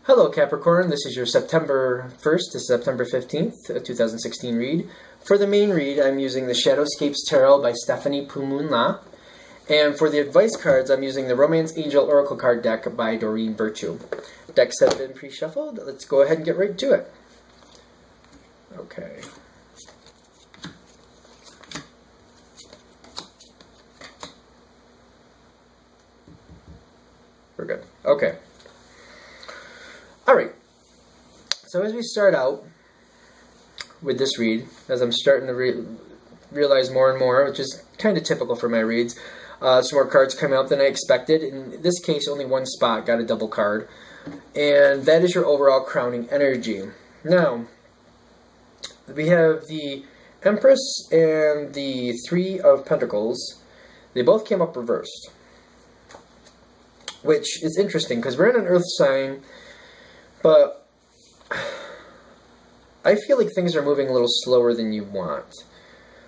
Hello Capricorn, this is your September 1st to September 15th, 2016 read. For the main read, I'm using the Shadowscapes Tarot by Stephanie Pumunla. And for the advice cards, I'm using the Romance Angel Oracle card deck by Doreen Virtue. Decks have been pre-shuffled. Let's go ahead and get right to it. Okay. We're good. Okay. Alright, so as we start out with this read, as I'm starting to realize more and more, which is kind of typical for my reads, some more cards coming out than I expected. In this case, only one spot got a double card, and that is your overall crowning energy. Now, we have the Empress and the Three of Pentacles. They both came up reversed, which is interesting because we're in an Earth sign. But I feel like things are moving a little slower than you want,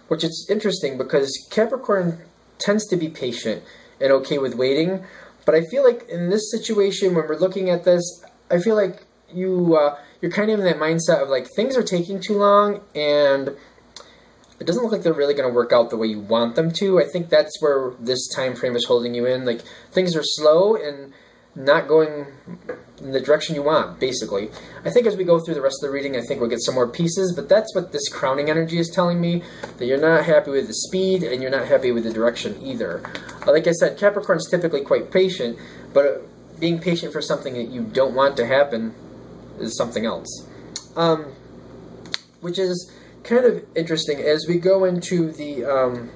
which is interesting because Capricorn tends to be patient and okay with waiting. But I feel like in this situation, when we're looking at this, I feel like you're kind of in that mindset of like things are taking too long and it doesn't look like they're really going to work out the way you want them to. I think that's where this time frame is holding you in. Like things are slow and not going in the direction you want, basically. I think as we go through the rest of the reading, I think we'll get some more pieces, but that's what this crowning energy is telling me, that you're not happy with the speed and you're not happy with the direction either. Like I said, Capricorn's typically quite patient, but being patient for something that you don't want to happen is something else. Which is kind of interesting. As we go into the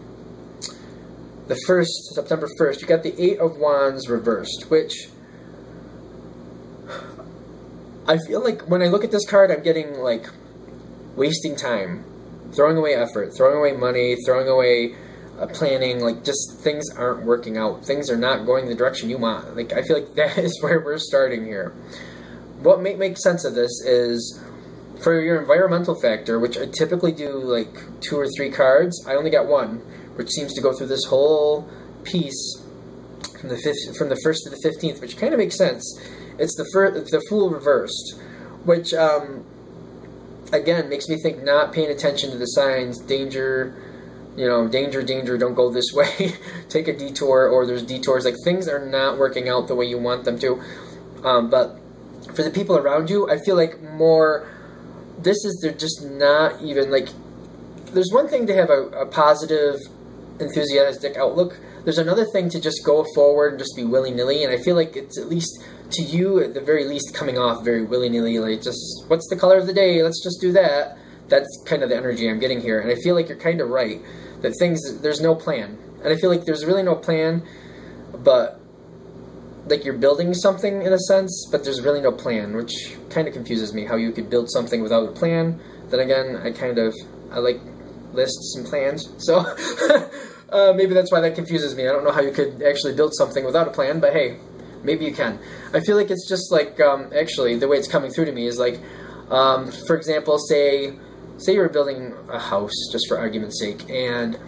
first, September 1st, you got the Eight of Wands reversed, which I feel like when I look at this card, I'm getting like wasting time, throwing away effort, throwing away money, throwing away planning, like just things aren't working out. Things are not going the direction you want. Like I feel like that is where we're starting here. What makes sense of this is for your environmental factor, which I typically do like 2 or 3 cards, I only got 1, which seems to go through this whole piece from the 1st to the 15th, which kind of makes sense. It's the Fool reversed, which, again, makes me think not paying attention to the signs, danger, you know, danger, danger, don't go this way, take a detour, or there's detours, like things are not working out the way you want them to. But for the people around you, I feel like they're just not even, like, there's one thing to have a positive, enthusiastic outlook. There's another thing to just go forward and just be willy-nilly, and I feel like it's at least, to you, at the very least, coming off very willy-nilly, like just, what's the color of the day, let's just do that. That's kind of the energy I'm getting here, and I feel like you're kind of right, that there's no plan. And I feel like there's really no plan, but, like you're building something in a sense, but there's really no plan, which kind of confuses me, how you could build something without a plan. Then again, I like lists and plans, so maybe that's why that confuses me. I don't know how you could actually build something without a plan, but hey, maybe you can. I feel like it's just like, actually, the way it's coming through to me is like, for example, say you're building a house, just for argument's sake, and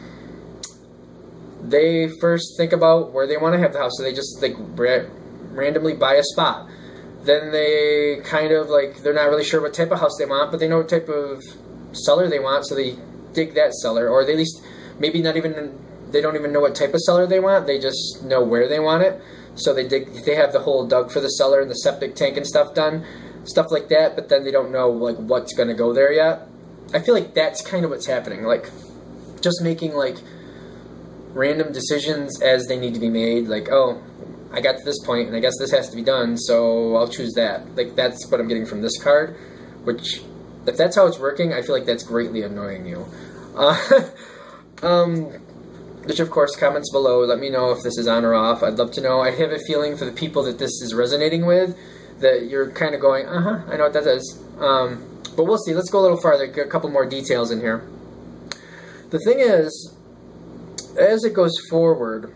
they first think about where they want to have the house, so they just like randomly buy a spot. Then they kind of like, they're not really sure what type of house they want, but they know what type of seller they want, so they dig that seller, or they at least, maybe not even, they don't even know what type of seller they want, they just know where they want it. So they have the hole dug for the cellar and the septic tank and stuff done, stuff like that, but then they don't know like what's going to go there yet. I feel like that's kind of what's happening, like just making like random decisions as they need to be made, like, oh, I got to this point and I guess this has to be done, so I'll choose that. Like that's what I'm getting from this card, which if that's how it's working, I feel like that's greatly annoying you. Which, of course, comments below, let me know if this is on or off. I'd love to know. I have a feeling for the people that this is resonating with, that you're kind of going, I know what that is. But we'll see. Let's go a little farther, get a couple more details in here. The thing is, as it goes forward,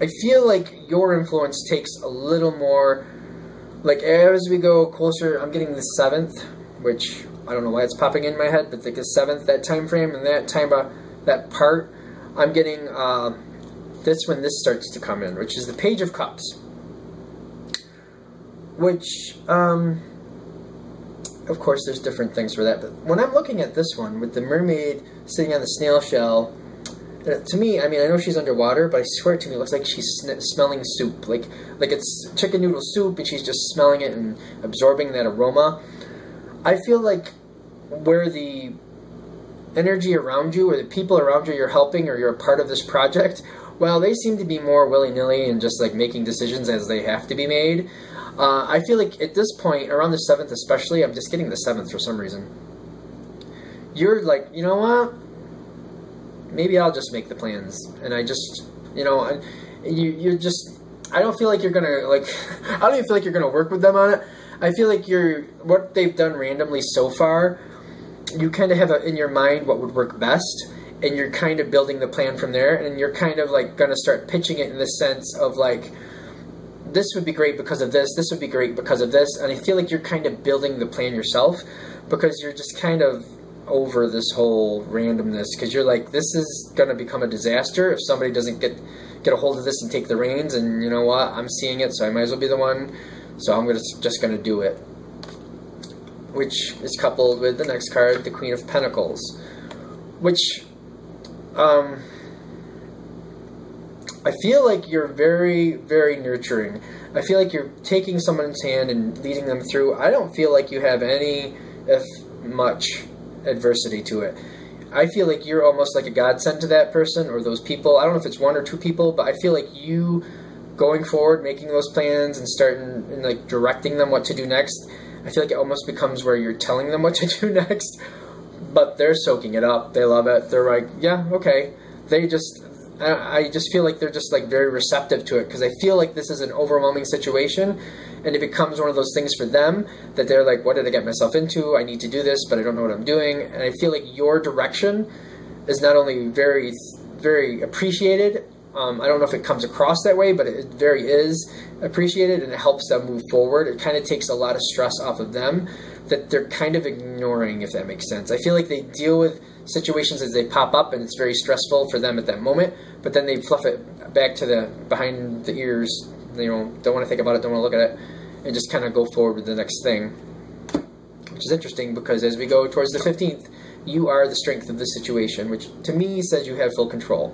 I feel like your influence takes a little more, like as we go closer, I'm getting the 7th, which I don't know why it's popping in my head, but like the 7th, that time frame, and that part, I'm getting, that's when this starts to come in, which is the Page of Cups. which, of course, there's different things for that. But when I'm looking at this one with the mermaid sitting on the snail shell, to me, I mean, I know she's underwater, but I swear to me, it looks like she's smelling soup. Like it's chicken noodle soup, and she's just smelling it and absorbing that aroma. I feel like where the energy around you, or the people around you you're helping, or you're a part of this project, well, they seem to be more willy-nilly and just like making decisions as they have to be made. I feel like at this point, around the 7th especially, I'm just getting the 7th for some reason. You're like, you know what? Maybe I'll just make the plans. And I just, you know, you're just, I don't feel like you're going to, like, I don't even feel like you're going to work with them on it. I feel like what they've done randomly so far, you kind of have in your mind what would work best. And you're kind of building the plan from there. And you're kind of like going to start pitching it in the sense of like, this would be great because of this, this would be great because of this, and I feel like you're kind of building the plan yourself because you're just kind of over this whole randomness, because you're like, this is going to become a disaster if somebody doesn't get a hold of this and take the reins, and you know what, I'm seeing it, so I might as well be the one, so I'm just going to do it. Which is coupled with the next card, the Queen of Pentacles, which, I feel like you're very, very nurturing. I feel like you're taking someone's hand and leading them through. I don't feel like you have any, if much, adversity to it. I feel like you're almost like a godsend to that person or those people. I don't know if it's 1 or 2 people, but I feel like you going forward, making those plans and starting and like directing them what to do next, I feel like it almost becomes where you're telling them what to do next, but they're soaking it up. They love it. They're like, yeah, okay. I just feel like they're just like very receptive to it, because I feel like this is an overwhelming situation, and it becomes one of those things for them that they're like, what did I get myself into? I need to do this, but I don't know what I'm doing. And I feel like your direction is not only very, very appreciated, I don't know if it comes across that way, but it very is appreciated, and it helps them move forward. It kind of takes a lot of stress off of them that they're kind of ignoring, if that makes sense. I feel like they deal with situations as they pop up, and it's very stressful for them at that moment, but then they fluff it back to the behind the ears, you know, don't want to think about it, don't want to look at it, and just kind of go forward with the next thing. Which is interesting, because as we go towards the 15th, you are the strength of the situation, which to me says you have full control.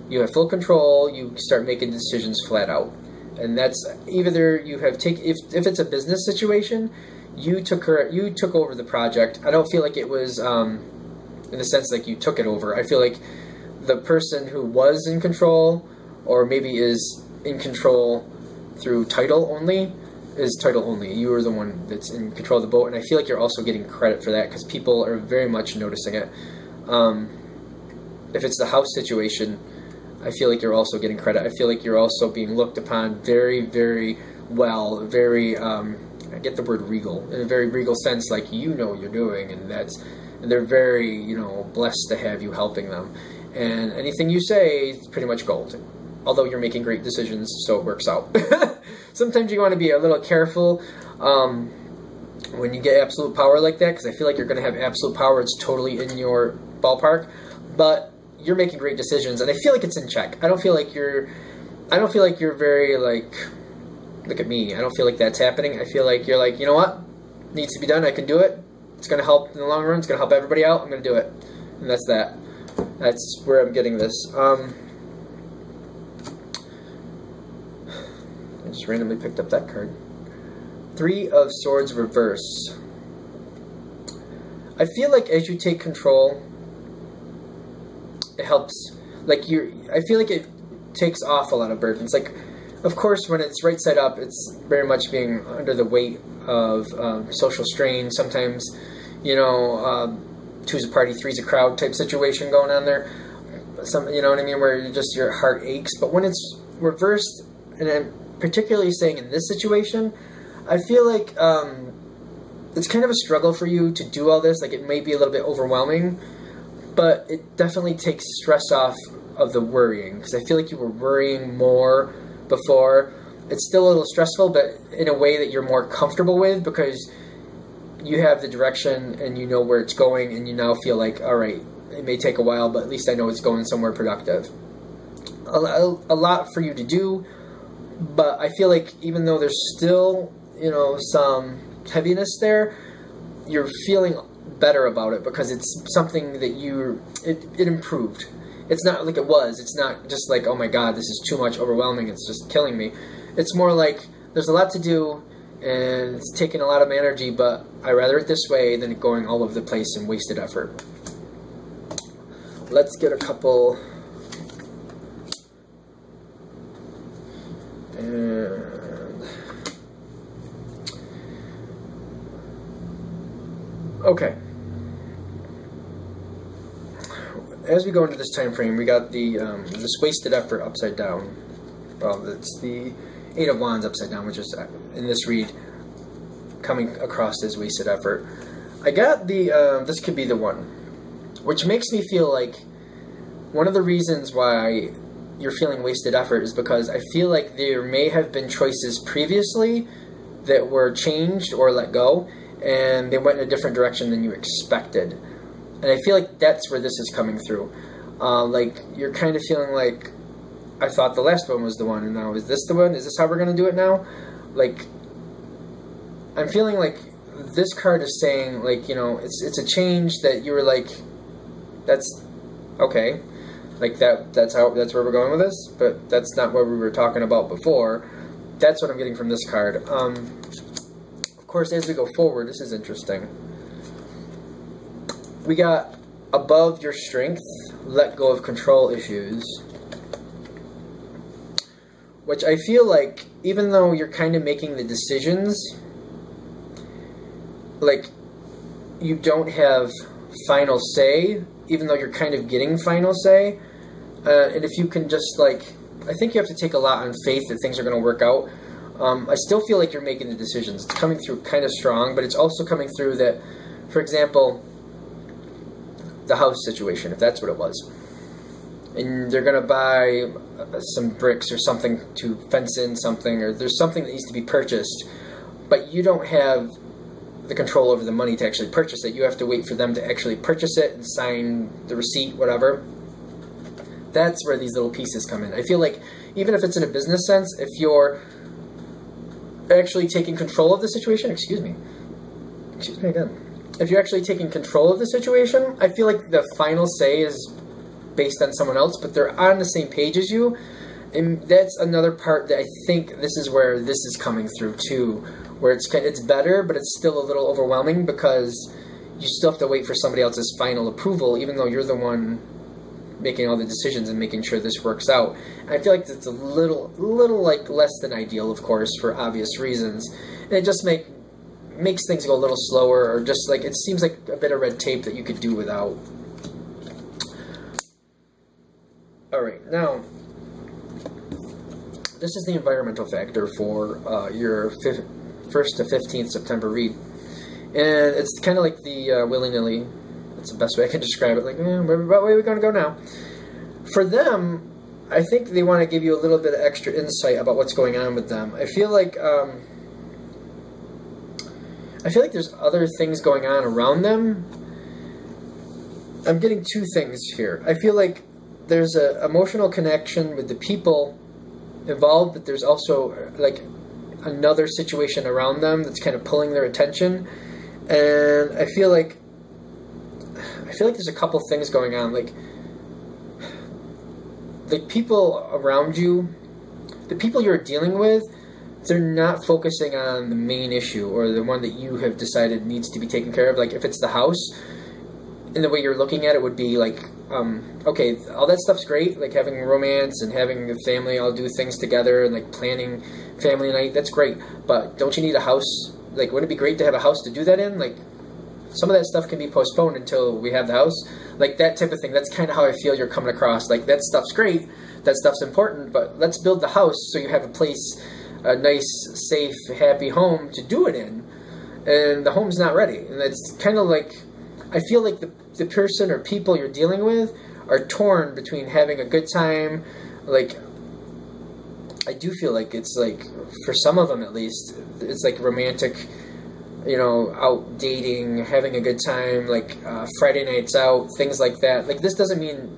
You have full control, you start making decisions flat out. And that's either you have if it's a business situation, you took over the project. I don't feel like it was in the sense like you took it over. I feel like the person who was in control, or maybe is in control through title only, is title only. You are the one that's in control of the boat, and I feel like you're also getting credit for that, because people are very much noticing it. If it's the house situation, I feel like you're also getting credit. I feel like you're also being looked upon very, very well, very, I get the word regal, in a very regal sense, like you know what you're doing, and they're very, you know, blessed to have you helping them. And anything you say is pretty much gold. Although you're making great decisions, so it works out. Sometimes you want to be a little careful when you get absolute power like that, because I feel like you're going to have absolute power. It's totally in your ballpark. But you're making great decisions, and I feel like it's in check. I don't feel like you're very, like, look at me. I don't feel like that's happening. I feel like you're like, you know what? Needs to be done. I can do it. It's going to help in the long run. It's going to help everybody out. I'm going to do it. And that's that. That's where I'm getting this. I just randomly picked up that card. 3 of Swords reverse. I feel like as you take control, it helps. Like I feel like it takes off a lot of burdens. Like, of course, when it's right side up, it's very much being under the weight of social strain. Sometimes, you know, 2's a party, 3's a crowd type situation going on there. You know what I mean? Where your heart aches. But when it's reversed, and I'm particularly saying in this situation, I feel like it's kind of a struggle for you to do all this. Like, it may be a little bit overwhelming, but it definitely takes stress off of the worrying, because I feel like you were worrying more before. It's still a little stressful, but in a way that you're more comfortable with, because you have the direction and you know where it's going, and you now feel like, all right, it may take a while, but at least I know it's going somewhere productive. A lot for you to do, but I feel like even though there's still you know, some heaviness there, you're feeling better about it because it's something that it improved. It's not like it was. It's not just like, oh my God, this is too much, overwhelming, it's just killing me. It's more like there's a lot to do and it's taking a lot of energy, but I'd rather it this way than it going all over the place and wasted effort. Let's get a couple. And okay. As we go into this time frame, we got the this wasted effort upside down. Well, it's the Eight of Wands upside down, which is in this read coming across as wasted effort. I got the this could be the one, which makes me feel like one of the reasons why you're feeling wasted effort is because I feel like there may have been choices previously that were changed or let go, and they went in a different direction than you expected. And I feel like that's where this is coming through. Like, you're kind of feeling like, I thought the last one was the one, and now is this the one? Is this how we're going to do it now? Like, I'm feeling like this card is saying, like, you know, it's a change that you were like, that's okay. Like, that's where we're going with this, but that's not what we were talking about before. That's what I'm getting from this card. Of course, as we go forward, this is interesting. We got above your strength, let go of control issues. Which I feel like, even though you're kind of making the decisions, like, you don't have final say, even though you're kind of getting final say. And if you can just, like, I think you have to take a lot on faith that things are going to work out. I still feel like you're making the decisions. It's coming through kind of strong, but it's also coming through that, for example, the house situation, if that's what it was. And they're going to buy some bricks or something to fence in something, or there's something that needs to be purchased, but you don't have the control over the money to actually purchase it. You have to wait for them to actually purchase it and sign the receipt, whatever. That's where these little pieces come in. I feel like even if it's in a business sense, if you're actually taking control of the situation, excuse me again. If you're actually taking control of the situation, I feel like the final say is based on someone else, but they're on the same page as you. And that's another part that I think this is where this is coming through too, where it's better, but it's still a little overwhelming because you still have to wait for somebody else's final approval, even though you're the one making all the decisions and making sure this works out. And I feel like it's a little like less than ideal, of course, for obvious reasons. And it just makes things go a little slower, or just like, it seems like a bit of red tape that you could do without. Alright, now, this is the environmental factor for your 1st to 15th September read. And it's kind of like the willy-nilly. That's the best way I can describe it. Like, what way are we going to go now? For them, I think they want to give you a little bit of extra insight about what's going on with them. I feel like there's other things going on around them. I'm getting two things here. I feel like there's an emotional connection with the people involved, but there's also like another situation around them that's kind of pulling their attention. And I feel like there's a couple things going on. Like, the people around you, the people you're dealing with, they're not focusing on the main issue or the one that you have decided needs to be taken care of. Like, if it's the house, and the way you're looking at it would be like, okay, all that stuff's great, like having romance and having a family all do things together and like planning family night, that's great, but don't you need a house? Like, wouldn't it be great to have a house to do that in? Like, some of that stuff can be postponed until we have the house. Like, that type of thing. That's kind of how I feel you're coming across. Like, that stuff's great, that stuff's important, but let's build the house so you have a place, a nice, safe, happy home to do it in. And the home's not ready. And it's kind of like, I feel like the person or people you're dealing with are torn between having a good time. Like, I do feel like it's like, for some of them at least, it's like romantic, you know, out dating, having a good time, like Friday nights out, things like that. Like, this doesn't mean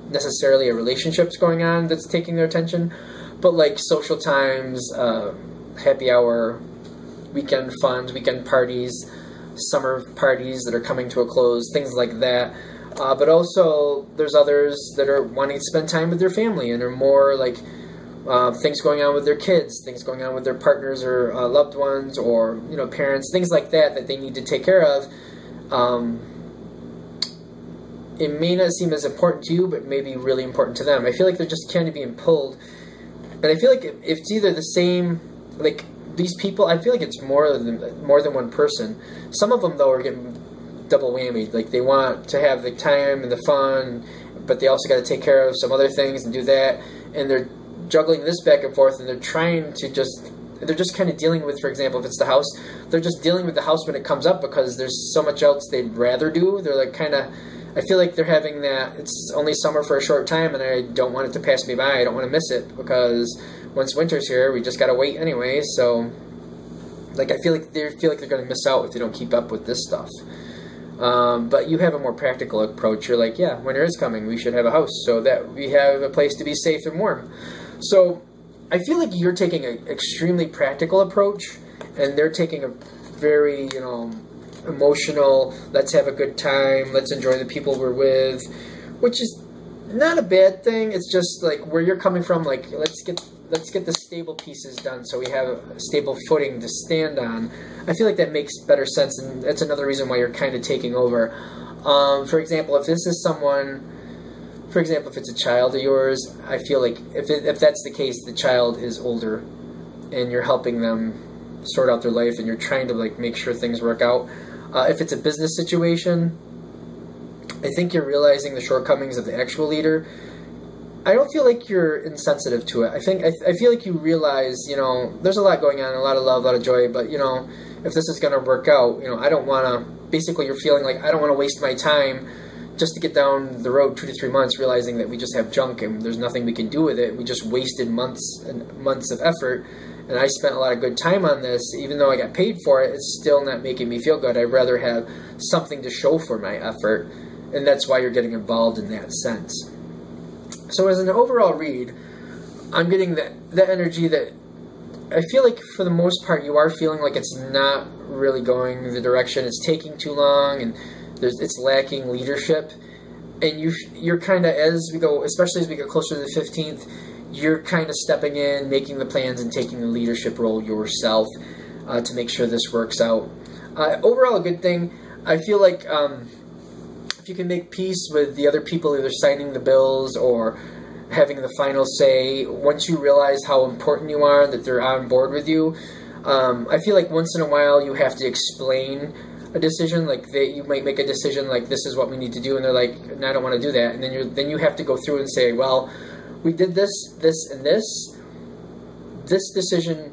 necessarily a relationship's going on that's taking their attention, but like social times, happy hour, weekend funds, weekend parties, summer parties that are coming to a close, things like that. But also, there's others that are wanting to spend time with their family and are more like things going on with their kids, things going on with their partners or loved ones, or parents, things like that they need to take care of. It may not seem as important to you, but may be really important to them. I feel like they're just kind of being pulled, and I feel like if it's either the same, like these people, I feel like it's more than one person. Some of them though are getting double whammy. Like they want to have the time and the fun, but they also got to take care of some other things and do that, and they're juggling this back and forth, and they're just kind of dealing with, for example, if it's the house, they're just dealing with the house when it comes up because there's so much else they'd rather do. They're like I feel like they're having that, it's only summer for a short time and I don't want it to pass me by. I don't want to miss it because once winter's here, we just got to wait anyway. So, like, I feel like they're going to miss out if they don't keep up with this stuff. But you have a more practical approach. You're like, yeah, winter is coming. We should have a house so that we have a place to be safe and warm. So I feel like you're taking an extremely practical approach, and they're taking a very, emotional, let's have a good time, let's enjoy the people we're with, which is not a bad thing. It's just like where you're coming from, like let's get the stable pieces done so we have a stable footing to stand on. I feel like that makes better sense, and that's another reason why you're kind of taking over. For example, if this is someone, for example, if it's a child of yours, I feel like if that's the case, the child is older, and you're helping them sort out their life, and you're trying to like make sure things work out. If it's a business situation, I think you're realizing the shortcomings of the actual leader. I don't feel like you're insensitive to it. I feel like you realize, there's a lot going on, a lot of love, a lot of joy, but, if this is going to work out, I don't want to, basically you're feeling like I don't want to waste my time just to get down the road 2 to 3 months realizing that we just have junk and there's nothing we can do with it. We just wasted months and months of effort, and I spent a lot of good time on this. Even though I got paid for it, it's still not making me feel good. I'd rather have something to show for my effort, and that's why you're getting involved in that sense. So as an overall read, I'm getting that energy that I feel like for the most part you are feeling like it's not really going the direction, it's taking too long, and it's lacking leadership. And you're kind of, as we go, especially as we get closer to the 15th, you're kind of stepping in, making the plans, and taking the leadership role yourself to make sure this works out. Overall, a good thing. I feel like if you can make peace with the other people either signing the bills or having the final say, once you realize how important you are, that they're on board with you, I feel like once in a while you have to explain a decision. Like you might make a decision like, this is what we need to do, and they're like, no, I don't want to do that. And then you have to go through and say, well, we did this, and this. This decision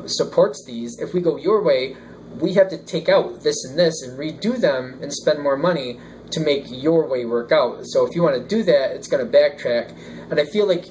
supports these. If we go your way, we have to take out this and this and redo them and spend more money to make your way work out. So if you want to do that, it's going to backtrack. And I feel like